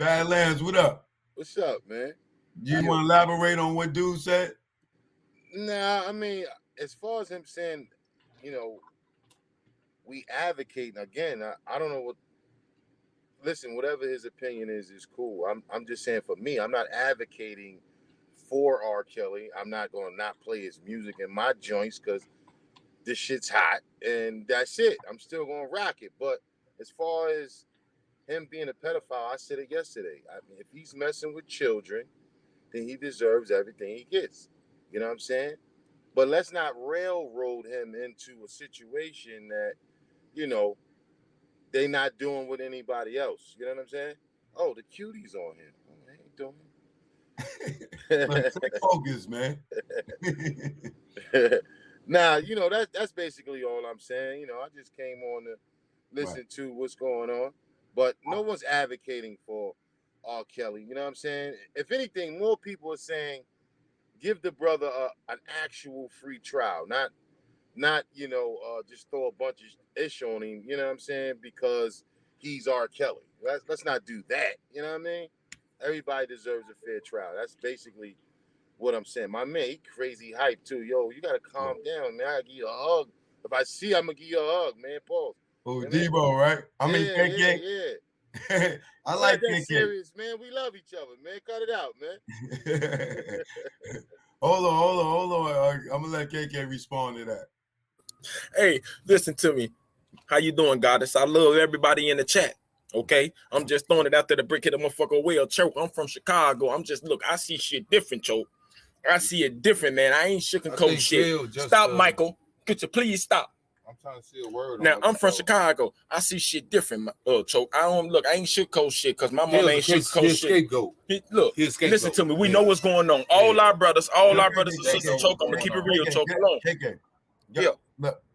Badlands, what up? What's up, man? You want to elaborate on what dude said? Nah, I mean, as far as him saying, you know, we advocating again. I don't know what. Listen, whatever his opinion is cool. I'm just saying for me, I'm not advocating for R. Kelly. I'm not going to not play his music in my joints because this shit's hot and that's it. I'm still going to rock it. But as far as him being a pedophile, I said it yesterday. I mean, if he's messing with children, then he deserves everything he gets. You know what I'm saying? But let's not railroad him into a situation that, you know, they not doing with anybody else. You know what I'm saying? Oh, the cutie's on here. Oh, they ain't doing it. Stay focused, man. Now, you know, that's basically all I'm saying. You know, I just came on to listen to what's going on. But no one's advocating for R. Kelly. You know what I'm saying? If anything, more people are saying give the brother an actual free trial, not just throw a bunch of ish on him. You know what I'm saying? Because he's R. Kelly. Let's not do that. You know what I mean? Everybody deserves a fair trial. That's basically what I'm saying. My man, he crazy hype too. Yo, you gotta calm down, man. I gotta give you a hug. If I see, I'm gonna give you a hug, man. Pause. Oh, Debo, right? I mean, KK. Yeah. I like that KK. serious, man. We love each other, man. Cut it out, man. Hold on. I'm gonna let KK respond to that. Hey, listen to me. How you doing, Goddess? I love everybody in the chat. Okay, I'm just throwing it out there to brick hit a motherfucker well, choke. I'm from Chicago. I see shit different, choke. I see it different, man. I ain't sugarcoat shit. Stop, Michael. Could you please stop? I'm trying to see a word. Now I'm from Chicago. I see shit different, choke. I ain't sugarcoat shit because my mama ain't sugarcoat shit. Look, listen to me. We know what's going on. All our brothers and sisters, choke. I'm gonna keep it real, choke. Hold on. KK.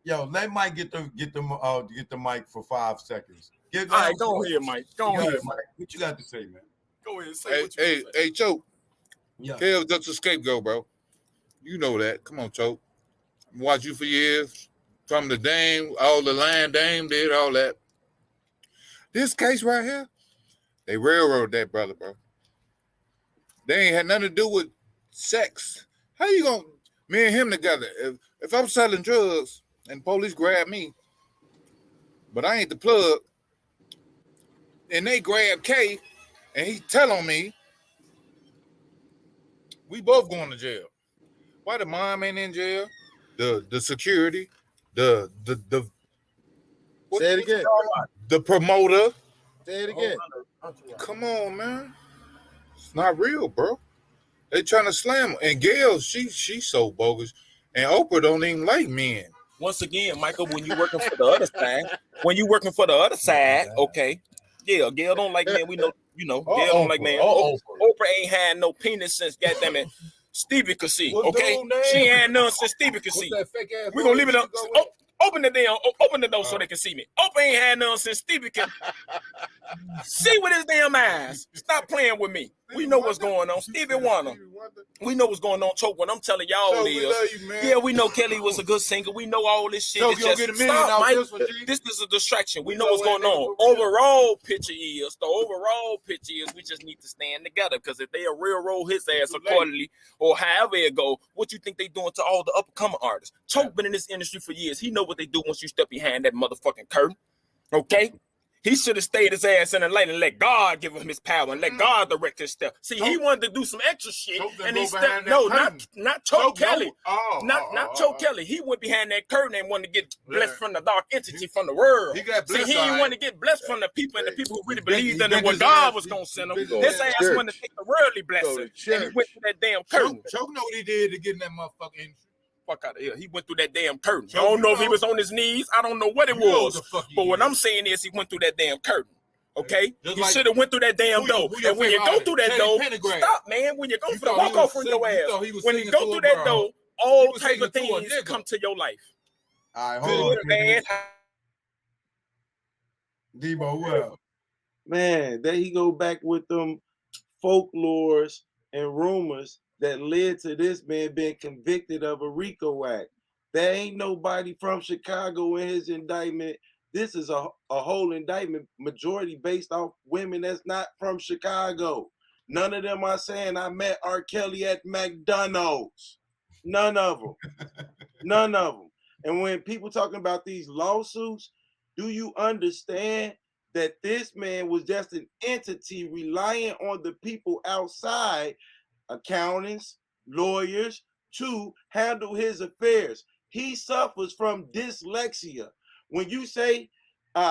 Yo, let Mike get the mic for 5 seconds. All right, go ahead, Mike. Go ahead, Mike. What you got to say, man? Go ahead. Say what you hey, Choke. Yeah. Kale's just a scapegoat, bro. You know that. Come on, Choke. I've watched you for years. From the Dame, all the line Dame did, all that. This case right here, they railroad that brother, bro. They ain't had nothing to do with sex. How you gonna me and him together? If I'm selling drugs and the police grab me, but I ain't the plug, and they grab K, and he tell on me, we both going to jail. Why the mom ain't in jail? The security, the say it again. The promoter. Say it again. Come on, man. It's not real, bro. They trying to slam her. And Gail, she's so bogus. And Oprah don't even like men. Once again, Michael, when you working for the other side, okay. Yeah, Gail don't like men. We know, Gail don't like men. Oprah ain't had no penis since goddamn it. Stevie could see, okay? She ain't had none since Stevie could see. We're gonna leave it up. Open the door so they can see me. Oprah ain't had none since Stevie can see with his damn eyes. Stop playing with me. We know what's going on. Stevie Wonder. We know what's going on. Choke, what I'm telling y'all is, we know Kelly was a good singer. We know all this shit. Stop, Mike. This is a distraction. We know what's going on. The overall picture is we just need to stand together, because if they railroad his ass accordingly or however it go, what you think they doing to all the upcoming artists? Choke been in this industry for years. He know what they do once you step behind that motherfucking curtain. Okay? He should have stayed his ass in the light and let God give him his power and let God direct his step. See, he wanted to do some extra shit, and he stepped. No, not Choke Kelly. Not Choke Kelly. He went behind that curtain and wanted to get blessed from the dark entity from the world. He didn't want to get blessed from the people and the people who really believed in what God was gonna send him. His ass wanted to take the worldly blessing, and he went to that damn curtain. Choke know what he did to get in that motherfucking industry. Fuck out of here. He went through that damn curtain. I don't know if he was on his knees. I don't know what it was. But what I'm saying is he went through that damn curtain. Okay? You should have went through that damn door. And when you go through that door, stop, man. When you go through the walk off from your ass. When you go through that door, all type of things come to your life. All right, hold on. Man. Debo, well. Man, there he go back with them folklores and rumors that led to this man being convicted of a RICO act. There ain't nobody from Chicago in his indictment this is a whole indictment, majority based off women that's not from Chicago. None of them are saying I met R. Kelly at McDonald's. None of them. None of them. And when people talking about these lawsuits, do you understand that this man was just an entity relying on the people outside, accountants, lawyers, to handle his affairs? He suffers from dyslexia. When you say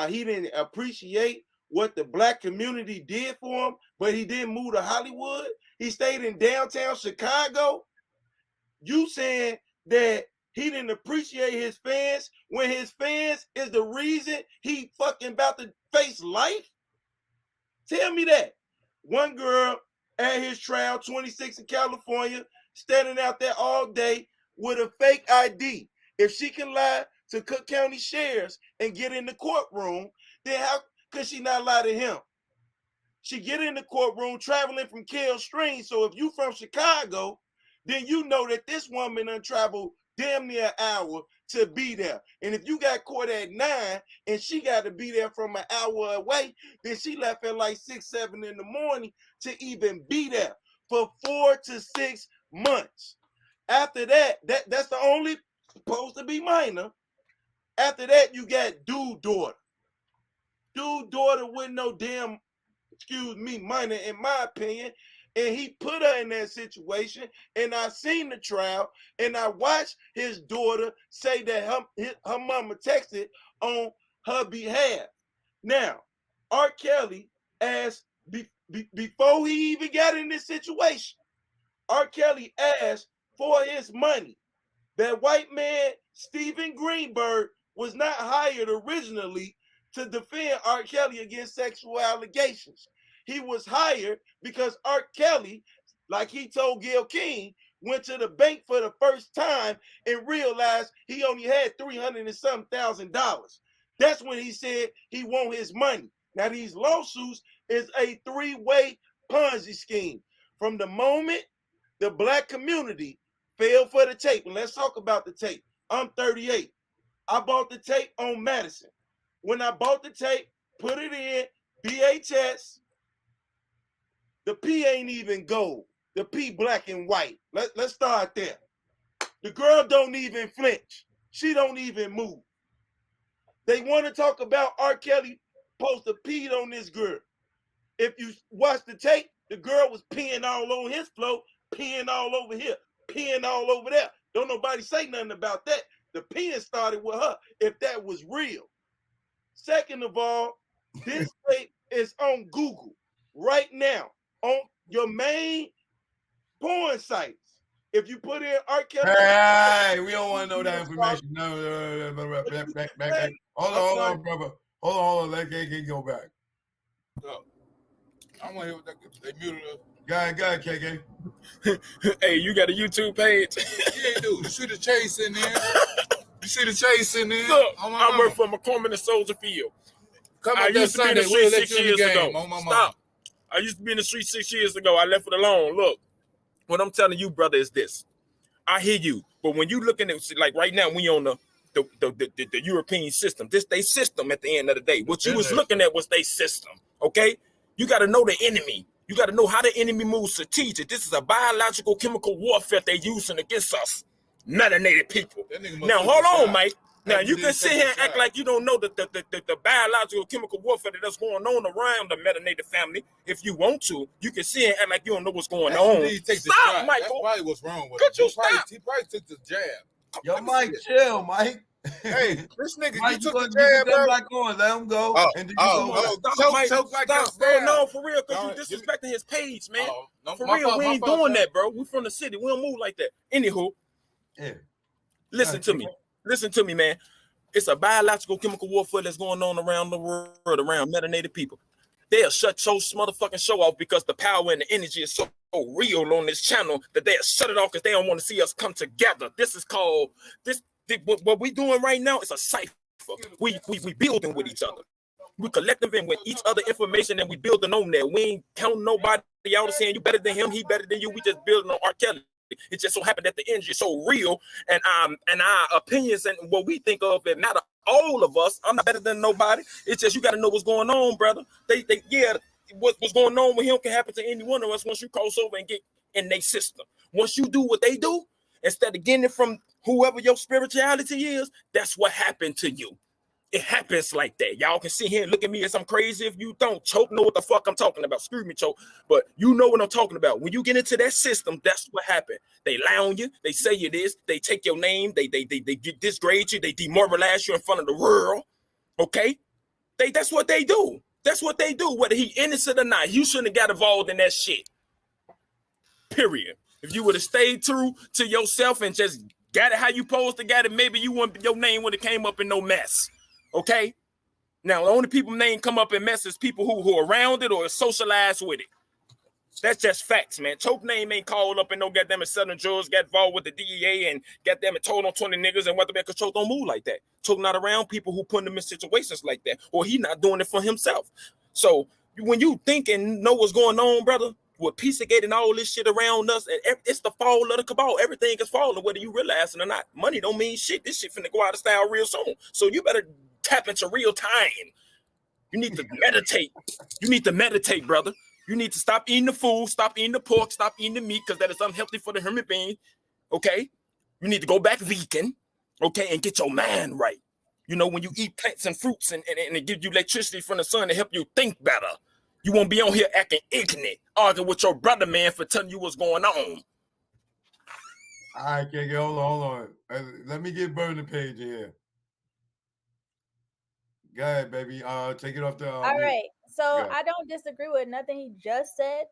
he didn't appreciate what the black community did for him, but he didn't move to Hollywood, he stayed in downtown Chicago, you saying that he didn't appreciate his fans when his fans is the reason he fucking about to face life? Tell me that. One girl at his trial, 26 in California, standing out there all day with a fake ID. If she can lie to Cook County sheriffs and get in the courtroom, then how could she not lie to him? She get in the courtroom traveling from Kell Stream. So if you from Chicago, then you know that this woman done traveled damn near an hour to be there. And if you got caught at 9 and she got to be there from an hour away, then she left at like 6, 7 in the morning to even be there for 4 to 6 months. After that, that's the only supposed to be minor. After that, you got dude daughter. Dude daughter with no damn, minor in my opinion. And he put her in that situation. And I seen the trial, and I watched his daughter say that her mama texted on her behalf. Now, R. Kelly, before he even got in this situation, R. Kelly asked for his money. That white man, Steven Greenberg, was not hired originally to defend R. Kelly against sexual allegations. He was hired because R. Kelly, like he told Gayle King, went to the bank for the first time and realized he only had $300 and some thousand. That's when he said he want his money. Now these lawsuits is a 3-way Ponzi scheme. From the moment the black community fell for the tape, and let's talk about the tape. I'm 38. I bought the tape on Madison. When I bought the tape, put it in VHS. The P ain't even gold. The P black and white. Let's start there. The girl don't even flinch. She don't even move. They want to talk about R. Kelly supposed to pee on this girl. If you watch the tape, the girl was peeing all over his floor, peeing all over here, peeing all over there. Don't nobody say nothing about that. The peeing started with her, if that was real. Second of all, this tape is on Google right now, on your main porn sites. If you put in R. Kelly, hey, we don't want to know that information. No. Hold on, brother. Hold on. Let KK go back. So, I want to hear what they muted us. Go ahead, KK. Hey, you got a YouTube page? Yeah, dude. You see the chase in there? Look, I work for McCormick and Soldier Field. I used to be in the street 6 years ago. Stop. I used to be in the street 6 years ago. I left it alone. Look, what I'm telling you, brother, is this. I hear you, but when you looking at, like right now, we on the European system. This they system at the end of the day. What you was looking at was their system, okay? You got to know the enemy. You got to know how the enemy moves strategic. This is a biological chemical warfare they're using against us, melanated people. Now, hold on, Mike. Now, you can sit here and act like you don't know the biological chemical warfare that's going on around the melanated family. If you want to, you can sit here and act like you don't know what's going on. Stop, Michael. That's probably what's wrong with Could him. you stop? He probably took the jab. Yo, Mike, chill, Mike. Hey, this nigga, Mike, you took the jab, bro. back on. Let him go. Stop, bro. No, for real, because you disrespecting his page, man. For real, we ain't doing that, bro. We from the city. We don't move like that. Anywho, listen to me, man. It's a biological chemical warfare that's going on around the world, around melanated people. They'll shut your motherfucking show off because the power and the energy is so real on this channel that they'll shut it off because they don't want to see us come together. This is called what we doing right now is a cipher. We building with each other. We collecting in with each other information and we building on that. We ain't counting nobody out and saying you better than him, he better than you. We just building on R. Kelly. It just so happened that the energy is so real and our opinions and what we think of it matter All of us. I'm not better than nobody. It's just you got to know what's going on, brother. Yeah, what's going on with him can happen to any one of us once you cross over and get in their system. Once you do what they do, instead of getting it from whoever your spirituality is, that's what happened to you. It happens like that. Y'all can sit here and look at me as I'm crazy. If you don't, Choke know what the fuck I'm talking about. Screw me, Choke. But you know what I'm talking about. When you get into that system, that's what happened. They lie on you. They say you this. They take your name. They disgrade you. They demoralize you in front of the world. Okay? That's what they do. That's what they do. Whether he innocent or not, you shouldn't have got involved in that shit. Period. If you would have stayed true to yourself and just got it how you supposed to got it, maybe your name would have came up in no mess. Okay? Now, the only people name come up in mess is people who are around it or socialized with it. That's just facts, man. Choke name ain't called up and no goddamn Southern George got involved with the DEA and goddamn it told on 20 niggas and what the because Choke don't move like that. Choke not around people who put him in situations like that, or he not doing it for himself. So when you think and know what's going on, brother, with Pizzagate and all this shit around us, it's the fall of the cabal. Everything is falling, whether you realize it or not. Money don't mean shit. This shit finna go out of style real soon. So you better tap into real time. You need to meditate. You need to meditate, brother. You need to stop eating the food, stop eating the pork, stop eating the meat, because that is unhealthy for the human being. Okay? You need to go back vegan, okay, and get your mind right. You know, when you eat plants and fruits and it gives you electricity from the sun to help you think better, you won't be on here acting ignorant, arguing with your brother, man, for telling you what's going on. All right, KK, hold on. Let me get Burning Page in here. Go ahead, baby. Take it off the. All right. So I don't disagree with nothing he just said.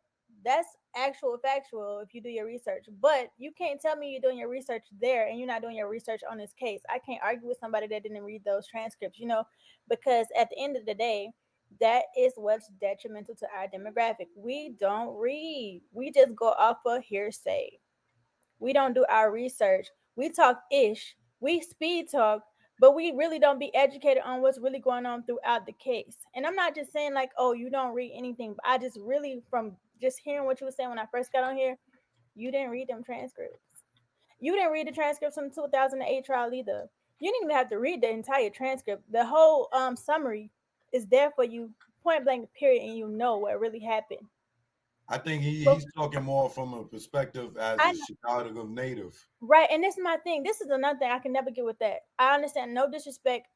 That's actual factual if you do your research. But you can't tell me you're doing your research there and you're not doing your research on this case. I can't argue with somebody that didn't read those transcripts, because at the end of the day, that is what's detrimental to our demographic. We don't read. We just go off of hearsay. We don't do our research. We talk ish. We speed talk, but we really don't be educated on what's really going on throughout the case. And I'm not just saying like, oh, you don't read anything, but I just really, from just hearing what you were saying when I first got on here, you didn't read them transcripts. You didn't read the transcripts from the 2008 trial either. You didn't even have to read the entire transcript. The whole summary is there for you, point blank period, and you know what really happened. I think he's talking more from a perspective as a Chicago native. Right, and this is my thing. This is another thing I can never get with that. I understand, no disrespect.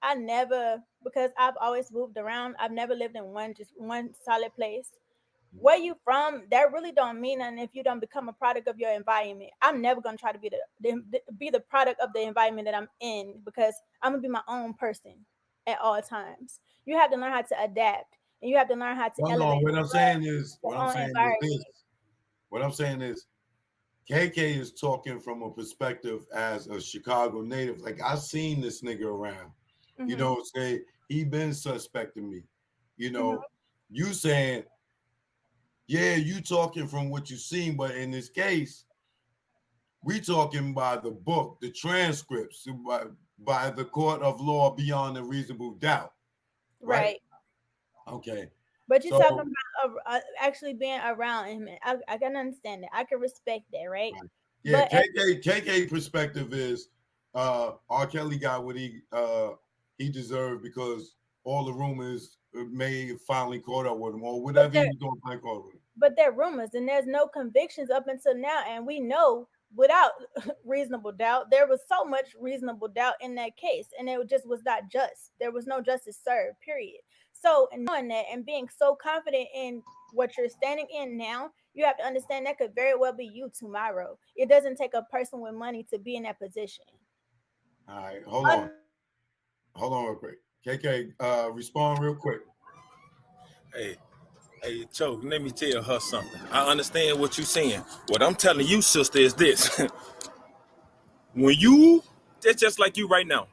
Because I've always moved around. I've never lived in one solid place. Where you from, that really don't mean nothing if you don't become a product of your environment. I'm never gonna try to be the product of the environment that I'm in, because I'm gonna be my own person at all times. You have to learn how to adapt, and you have to learn how to elevate. What I'm saying is KK is talking from a perspective as a Chicago native. Like, I've seen this nigga around. Mm-hmm. Say he been suspecting me. Mm-hmm. You saying, yeah, you talking from what you seen, but in this case, we talking by the book, the transcripts, by the court of law beyond a reasonable doubt. Right? Okay. But you're talking about actually being around him. I can understand that. I can respect that, right? Yeah, but KK perspective is R. Kelly got what he deserved because all the rumors may have finally caught up with him, or whatever he was doing finally caught with him. But they're rumors, and there's no convictions up until now, and we know without reasonable doubt, there was so much reasonable doubt in that case, and it just was not just. There was no justice served, period. So, and knowing that and being so confident in what you're standing in now, you have to understand that could very well be you tomorrow. It doesn't take a person with money to be in that position. All right, hold on real quick. KK, respond real quick. Hey, Choke, let me tell her something. I understand what you're saying. What I'm telling you, sister, is this. That's just like you right now.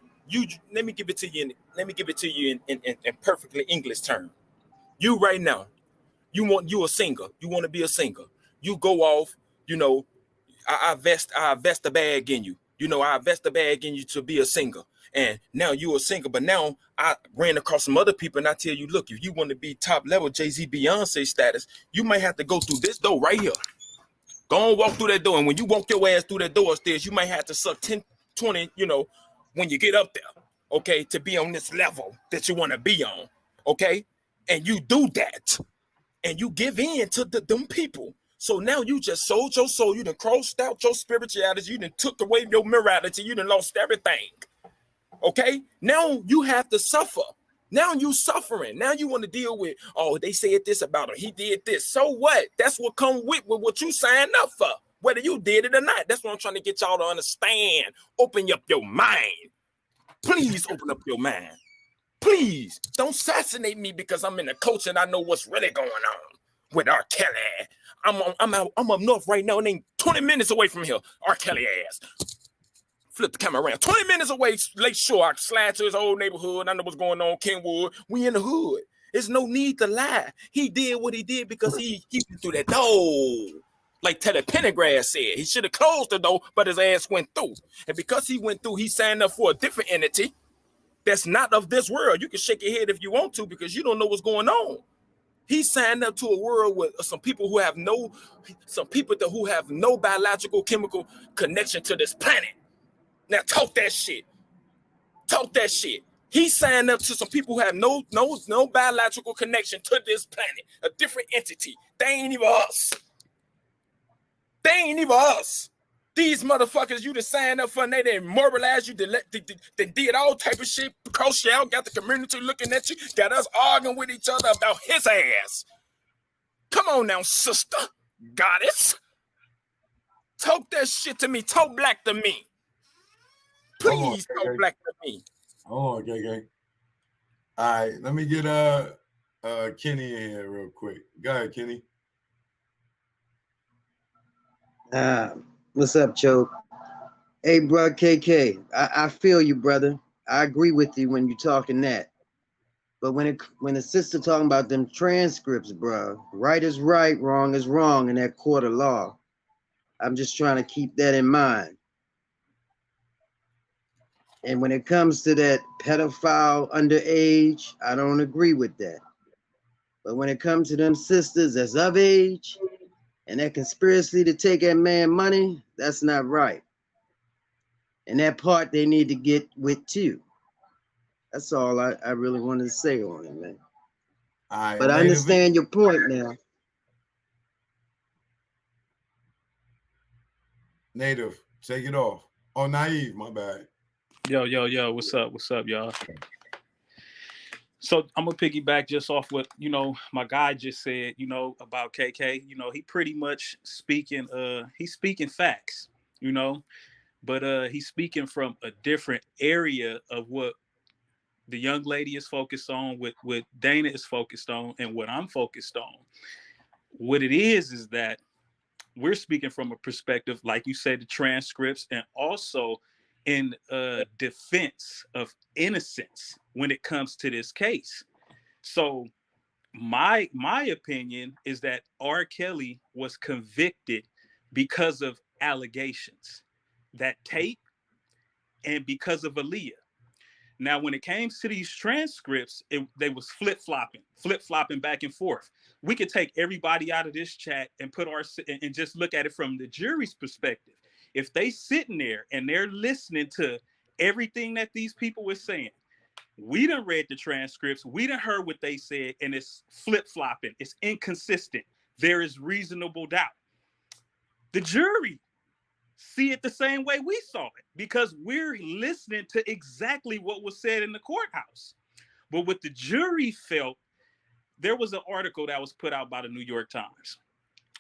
Let me give it to you in perfectly English term. You right now, you a singer. You want to be a singer. You go off, I invest a bag in you. I invest a bag in you to be a singer. And now you a singer, but now I ran across some other people and I tell you, look, if you want to be top level Jay-Z, Beyonce status, you might have to go through this door right here. Go and walk through that door. And when you walk your ass through that door upstairs, you might have to suck 10, 20, when you get up there. okay, to be on this level that you want to be on, okay? And you do that, and you give in to them people. So now you just sold your soul. You done crossed out your spirituality. You done took away your morality. You done lost everything, okay? Now you have to suffer. Now you suffering. Now you want to deal with, oh, they said this about him. He did this. So what? That's what come with what you signed up for, whether you did it or not. That's what I'm trying to get y'all to understand. Open up your mind. Please open up your mind. Please don't assassinate me because I'm in the culture and I know what's really going on with R. Kelly. I'm up north right now and ain't 20 minutes away from here. R. Kelly ass. Flip the camera around. 20 minutes away, Lake Shore. I slide to his old neighborhood. I know what's going on, Kenwood. We in the hood. There's no need to lie. He did what he did because he went through that door. Like Teddy Pendergrass said, he should have closed the door, but his ass went through. And because he went through, he signed up for a different entity that's not of this world. You can shake your head if you want to because you don't know what's going on. He signed up to a world with some people who have no biological, chemical connection to this planet. Now talk that shit. Talk that shit. He signed up to some people who have no biological connection to this planet, a different entity. They ain't even us. They ain't even us. These motherfuckers you done signed up for, and they done moralized you, they did all type of shit, cross you out, got the community looking at you, got us arguing with each other about his ass. Come on now, sister, goddess. Talk that shit to me. Talk black to me. Please talk black to me. Hold on, KK. All right, let me get Kenny in here real quick. Go ahead, Kenny. What's up, Joe? Hey, bro, KK, I feel you, brother. I agree with you when you're talking that. But when the sister talking about them transcripts, bro, right is right, wrong is wrong in that court of law. I'm just trying to keep that in mind. And when it comes to that pedophile underage, I don't agree with that. But when it comes to them sisters that's of age and that conspiracy to take that man money, that's not right. And that part they need to get with too. That's all I really wanted to say on it, man. Right, but I understand your point now. Native, take it off. Oh, Naive, my bad. Yo, what's up, y'all? So I'm gonna piggyback just off what my guy just said, about KK. He pretty much speaking he's speaking facts, but he's speaking from a different area of what the young lady is focused on, what Dana is focused on, and what I'm focused on. What it is that we're speaking from a perspective, like you said, the transcripts, and also in defense of innocence when it comes to this case. So my opinion is that R. Kelly was convicted because of allegations, that tape, and because of Aaliyah. Now, when it came to these transcripts, they was flip-flopping back and forth. We could take everybody out of this chat and and just look at it from the jury's perspective. If they sitting there and they're listening to everything that these people were saying, we done read the transcripts, we done heard what they said, and it's flip-flopping, it's inconsistent. There is reasonable doubt. The jury see it the same way we saw it because we're listening to exactly what was said in the courthouse. But what the jury felt, there was an article that was put out by the New York Times.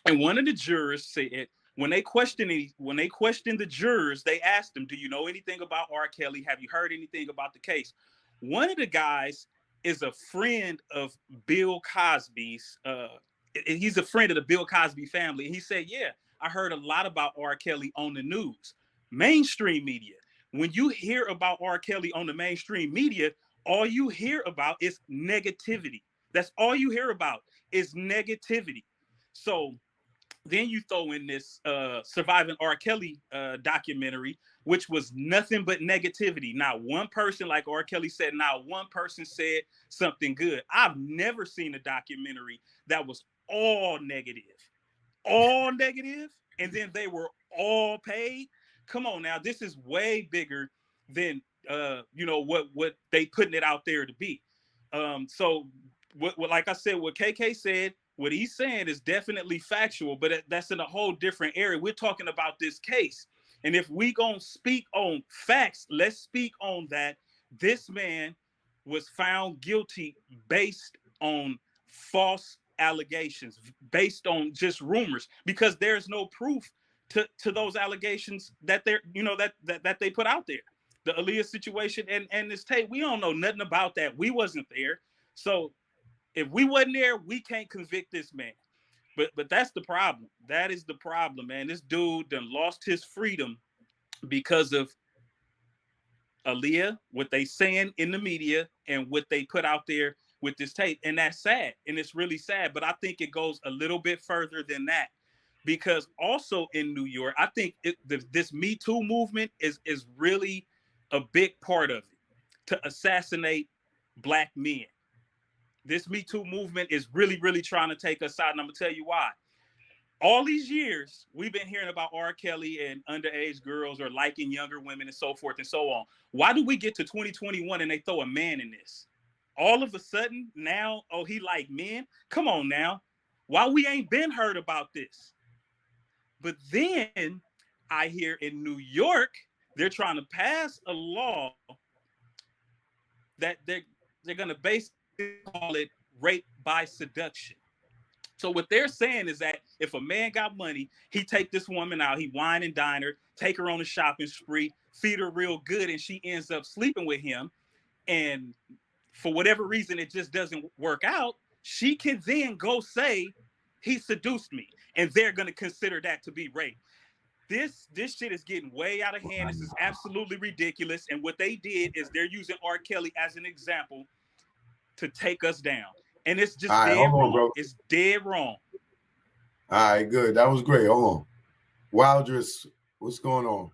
And one of the jurors said, when they questioned the jurors, they asked them, do you know anything about R. Kelly? Have you heard anything about the case? One of the guys is a friend of Bill Cosby's. He's a friend of the Bill Cosby family. And he said, yeah, I heard a lot about R. Kelly on the news. Mainstream media. When you hear about R. Kelly on the mainstream media, all you hear about is negativity. That's all you hear about is negativity. So then you throw in this Surviving R. Kelly documentary, which was nothing but negativity. Not one person, like R. Kelly said, not one person said something good. I've never seen a documentary that was all negative, and then they were all paid. Come on now, this is way bigger than you know, what they putting it out there to be. So what like I said, what KK said, what he's saying is definitely factual, but that's in a whole different area. We're talking about this case. And if we gonna speak on facts, let's speak on that. This man was found guilty based on false allegations, based on just rumors, because there's no proof to those allegations that they're, you know, that they put out there. The Aaliyah situation and this tape, we don't know nothing about that. We wasn't there. So if we wasn't there, we can't convict this man. But that's the problem. That is the problem, man. This dude done lost his freedom because of Aaliyah, what they saying in the media and what they put out there with this tape. And that's sad. And it's really sad. But I think it goes a little bit further than that. Because also in New York, I think this Me Too movement is really a big part of it, to assassinate Black men. This Me Too movement is really, really trying to take us out. And I'm going to tell you why. All these years, we've been hearing about R. Kelly and underage girls or liking younger women and so forth and so on. Why do we get to 2021 and they throw a man in this? All of a sudden, now, oh, he like men? Come on now. Why we ain't been heard about this? But then I hear in New York, they're trying to pass a law that they're going to basically call it rape by seduction. So what they're saying is that if a man got money, he take this woman out, he wine and dine her, take her on a shopping spree, feed her real good, and she ends up sleeping with him. And for whatever reason, it just doesn't work out. She can then go say, he seduced me. And they're going to consider that to be rape. This shit is getting way out of hand. This is absolutely ridiculous. And what they did is they're using R. Kelly as an example to take us down. And it's just dead wrong. Bro. It's dead wrong. All right, good. That was great. Hold on. Wildress, what's going on?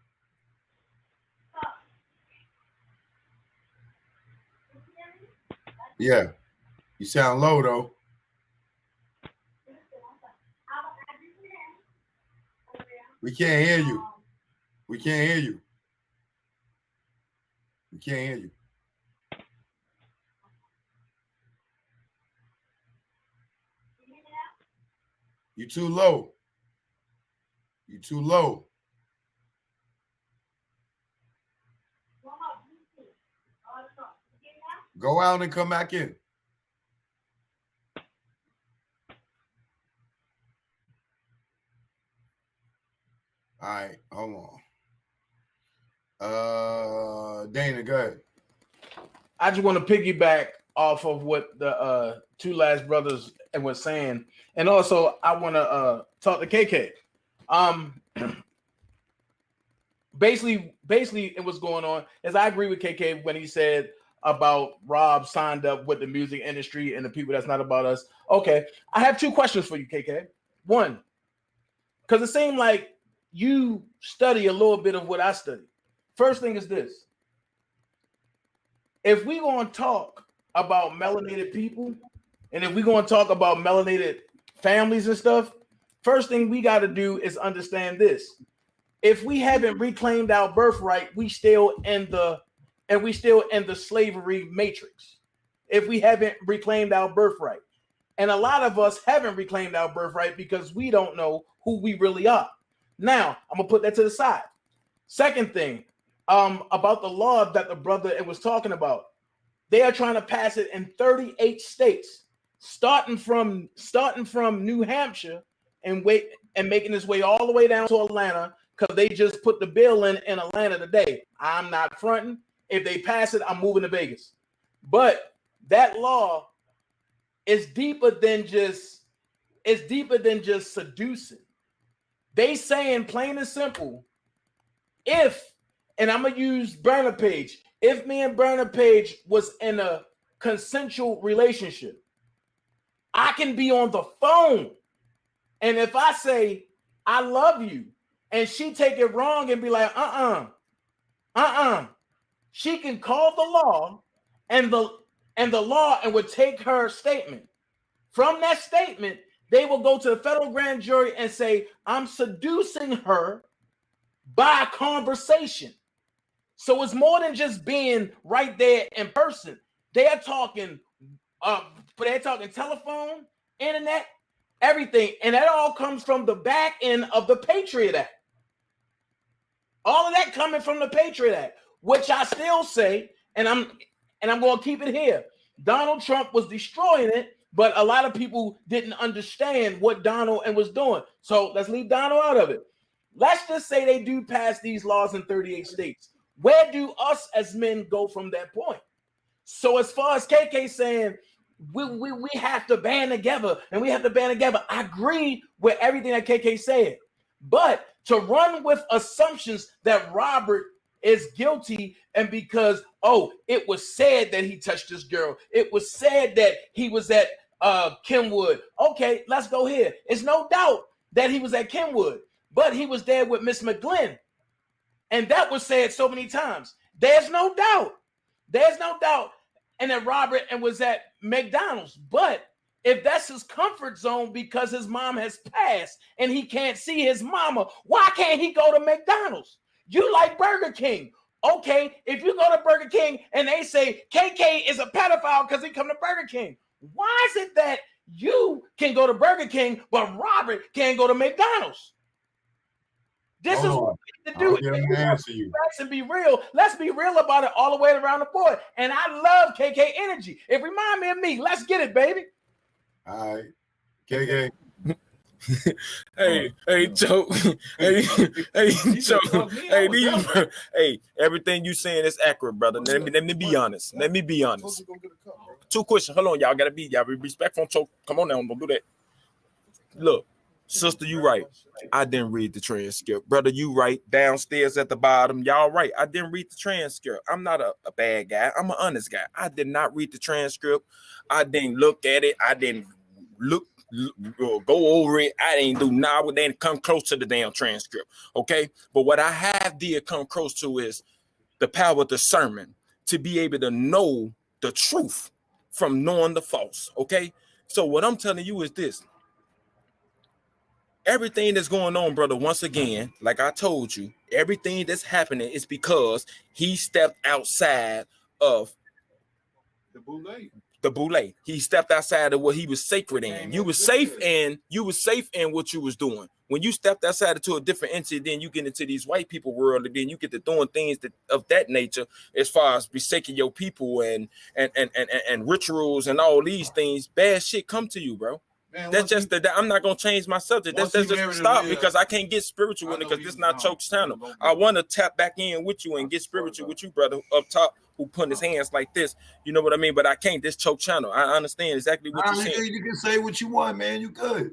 Yeah. You sound low, though. We can't hear you. We can't hear you. We can't hear you. You too low. You too low. Go out and come back in. All right, hold on. Dana, go ahead. I just want to piggyback off of what the two last brothers were saying, and also I want to talk to KK. Basically, it was going on is I agree with KK when he said about Rob signed up with the music industry and the people that's not about us. Okay, I have two questions for you, KK. One, because it seemed like you study a little bit of what I study. First thing is this. If we're going to talk about melanated people, and if we're going to talk about melanated families and stuff, first thing we got to do is understand this. If we haven't reclaimed our birthright, we still in the slavery matrix. If we haven't reclaimed our birthright. And a lot of us haven't reclaimed our birthright because we don't know who we really are. Now, I'm going to put that to the side. Second thing, about the law that the brother was talking about. They are trying to pass it in 38 states, starting from New Hampshire and making its way all the way down to Atlanta, because they just put the bill in Atlanta today. I'm not fronting. If they pass it, I'm moving to Vegas. But that law is deeper than just seducing. They saying plain and simple, and I'm gonna use Burner Page. If me and Burner Page was in a consensual relationship, I can be on the phone. And if I say, I love you, and she take it wrong and be like, she can call the law and the law and would take her statement. From that statement, they will go to the federal grand jury and say, I'm seducing her by conversation. So it's more than just being right there in person. They're talking telephone, internet, everything. And that all comes from the back end of the Patriot Act. All of that coming from the Patriot Act, which I still say, and I'm going to keep it here. Donald Trump was destroying it, but a lot of people didn't understand what Donald was doing. So let's leave Donald out of it. Let's just say they do pass these laws in 38 states. Where do us as men go from that point? So as far as KK saying we have to band together and we have to band together, I agree with everything that KK said. But to run with assumptions that Robert is guilty and because, it was said that he touched this girl. It was said that he was at Kenwood. Okay, let's go here. It's no doubt that he was at Kenwood, but he was there with Miss McGlynn. And that was said so many times. There's no doubt. There's no doubt. And that Robert was at McDonald's. But if that's his comfort zone because his mom has passed and he can't see his mama, why can't he go to McDonald's? You like Burger King. Okay, if you go to Burger King and they say KK is a pedophile because he come to Burger King, why is it that you can go to Burger King but Robert can't go to McDonald's? This is what we need to do. Answer you. And be real. Let's be real about it all the way around the board. And I love KK energy. It reminds me of me. Let's get it, baby. All right, KK. Hey, Joe. Hey, Joe. Hey, everything you saying is accurate, brother. Let me be honest. Let me be honest. 2 questions. Hold on, y'all be respectful. Joe, come on now, don't do that. Look, sister, you right. I didn't read the transcript. Brother, you right. Downstairs at the bottom, y'all right. I didn't read the transcript. I'm not a bad guy. I'm an honest guy. I did not read the transcript. I didn't look at it. I didn't go over it. I didn't do nothing. They didn't come close to the damn transcript. Okay. But what I have did come close to is the power of discernment to be able to know the truth from knowing the false. Okay. So what I'm telling you is this. Everything that's going on, brother, once again, like I told you, everything that's happening is because he stepped outside of The boule. the boule. He stepped outside of what he was sacred in. You was safe in what you was doing. When you stepped outside into a different entity, then you get into these white people world, and then you get to doing things of that nature, as far as forsaking your people and rituals and all these things. Bad shit come to you, bro. Man, that's just that I'm not gonna change my subject. That's just stop because I can't get spiritual in it because this is not Choke's channel. I want to tap back in with you and get spiritual with you, brother, up top, who putting his hands like this. You know what I mean? But I can't. This Choke channel. I understand exactly what you're saying. You can say what you want, man. You could.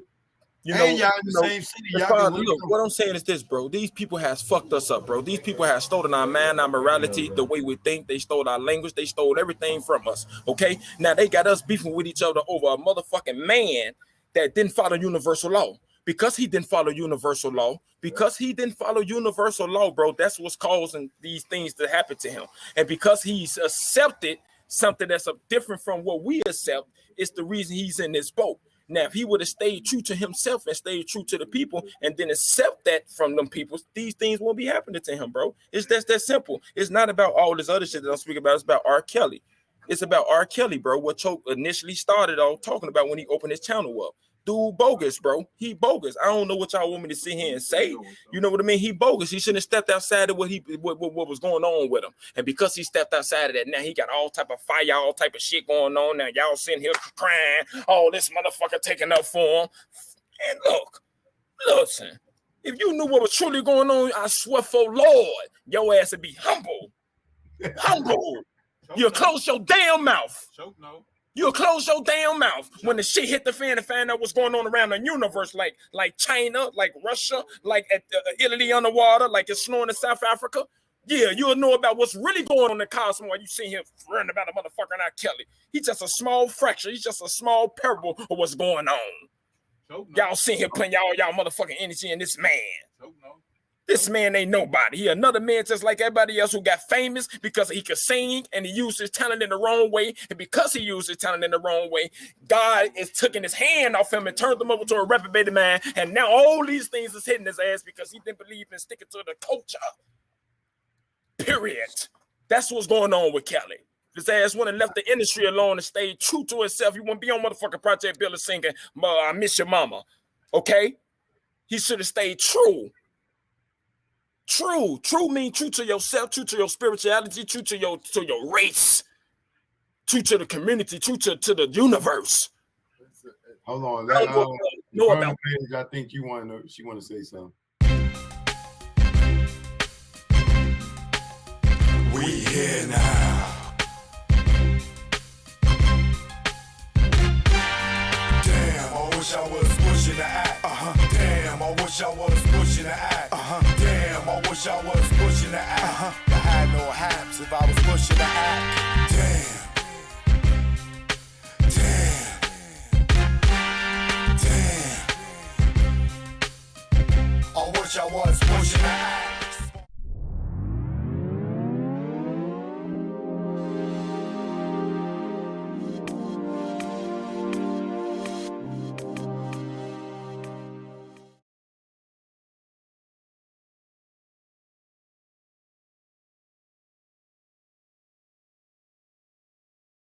You know, y'all in the same city. Look, what I'm saying is this, bro. These people has fucked us up, bro. These people have stolen our mind, our morality, the way we think. They stole our language. They stole everything from us. Okay? Now they got us beefing with each other over a motherfucking man that didn't follow universal law. Because he didn't follow universal law, bro, that's what's causing these things to happen to him. And because he's accepted something that's different from what we accept, it's the reason he's in this boat. Now, if he would have stayed true to himself and stayed true to the people and then accept that from them people, these things won't be happening to him, bro. It's that simple. It's not about all this other shit that I'm speaking about. It's about R. Kelly. It's about R. Kelly, bro. What Choke initially started all talking about when he opened his channel up. Dude bogus, bro. He bogus. I don't know what y'all want me to sit here and say. You know what I mean? He bogus. He shouldn't have stepped outside of what was going on with him. And because he stepped outside of that, now he got all type of fire, all type of shit going on. Now y'all sitting here crying, all this motherfucker taking up for him. And listen, if you knew what was truly going on, I swear for Lord, your ass would be humble. Humble. You'll close your damn mouth. You'll close your damn mouth when the shit hit the fan and find out what's going on around the universe, like China, like Russia, like at Italy underwater, like it's snowing in South Africa. Yeah, you'll know about what's really going on in the cosmos while you see him running about a motherfucker not Kelly. He's just a small fraction. He's just a small parable of what's going on. Y'all sitting here putting y'all motherfucking energy in this man. This man ain't nobody. He another man just like everybody else who got famous because he could sing and he used his talent in the wrong way. And because he used his talent in the wrong way, God is taking his hand off him and turned him over to a reprobated man. And now all these things is hitting his ass because he didn't believe in sticking to the culture. Period. That's what's going on with Kelly. His ass went and left the industry alone and stayed true to himself. He wouldn't be on motherfucking Project Builder singing, I miss your mama. Okay? He should have stayed true. True. True mean true to yourself, true to your spirituality, true to your race, true to the community, true to the universe. Hold on. I think she want to say something. We here now. Damn, I wish I was pushing the act. Damn, I wish I was pushing the act. Damn, I wish I was pushing the act. I had no haps if I was pushing the act. Damn.